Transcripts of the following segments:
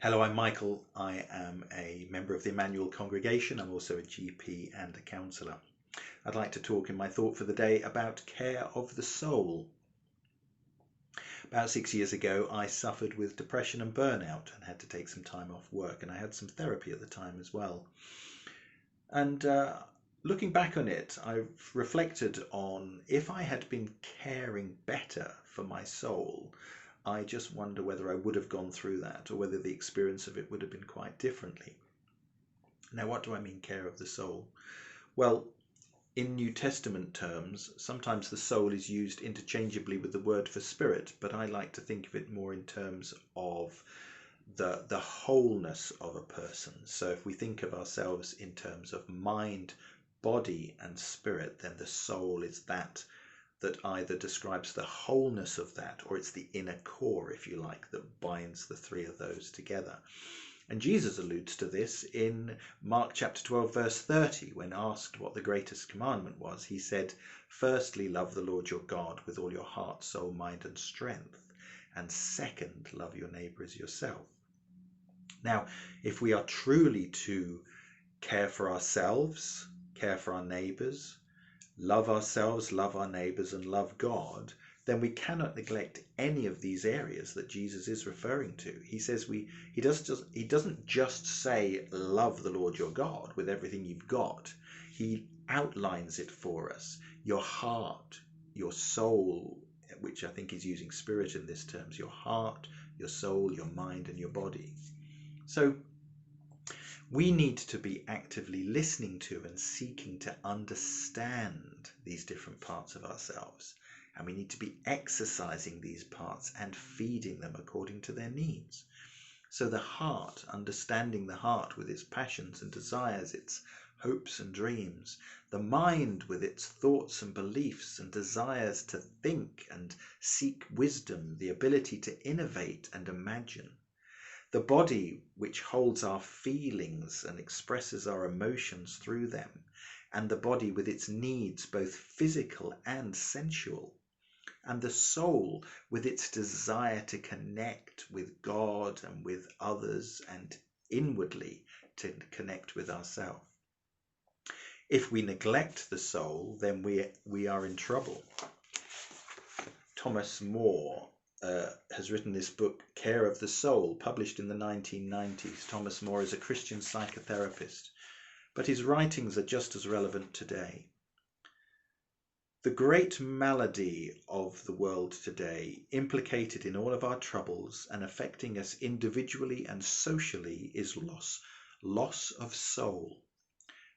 Hello, I'm Michael. I am a member of the Emmanuel congregation. I'm also a GP and a counsellor. I'd like to talk in my thought for the day about care of the soul. About 6 years ago, I suffered with depression and burnout and had to take some time off work, and I had some therapy at the time as well. And looking back on it, I've reflected on if I had been caring better for my soul, I just wonder whether I would have gone through that or whether the experience of it would have been quite differently. Now, what do I mean, care of the soul? Well, in New Testament terms, sometimes the soul is used interchangeably with the word for spirit, but I like to think of it more in terms of the wholeness of a person. So if we think of ourselves in terms of mind, body, and spirit, then the soul is that either describes the wholeness of that, or it's the inner core, if you like, that binds the three of those together. And Jesus alludes to this in Mark chapter 12, verse 30, when asked what the greatest commandment was. He said, "Firstly, love the Lord your God with all your heart, soul, mind, and strength. And second, love your neighbor as yourself." Now, if we are truly to care for ourselves, care for our neighbors, love ourselves, love our neighbors, and love God, then we cannot neglect any of these areas that Jesus is referring to. He says he doesn't just say love the Lord your God with everything you've got. He outlines it for us. Your heart, your soul, which I think is using spirit in this terms, your heart, your soul, your mind, and your body. So we need to be actively listening to and seeking to understand these different parts of ourselves. And we need to be exercising these parts and feeding them according to their needs. So the heart, understanding the heart with its passions and desires, its hopes and dreams, the mind with its thoughts and beliefs and desires to think and seek wisdom, the ability to innovate and imagine. The body, which holds our feelings and expresses our emotions through them, and the body with its needs, both physical and sensual, and the soul with its desire to connect with God and with others and inwardly to connect with ourselves. If we neglect the soul, then we are in trouble. Thomas More has written this book, Care of the Soul, published in the 1990s. Thomas More is a Christian psychotherapist, but his writings are just as relevant today. The great malady of the world today, implicated in all of our troubles and affecting us individually and socially, is loss of soul.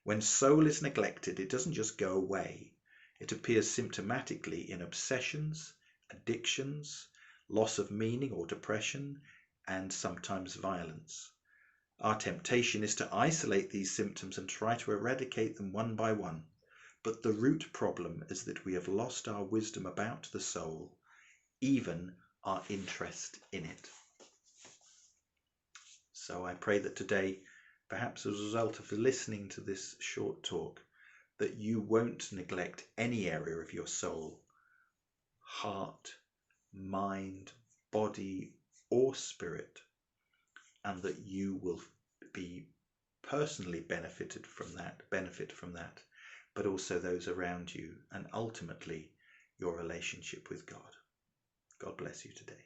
When soul is neglected, it doesn't just go away. It appears symptomatically in obsessions, addictions, loss of meaning or depression, and sometimes violence. Our temptation is to isolate these symptoms and try to eradicate them one by one. But the root problem is that we have lost our wisdom about the soul, even our interest in it. So I pray that today, perhaps as a result of listening to this short talk, that you won't neglect any area of your soul, heart, mind, body, or spirit, and that you will be personally benefit from that, but also those around you, and ultimately your relationship with God. God bless you today.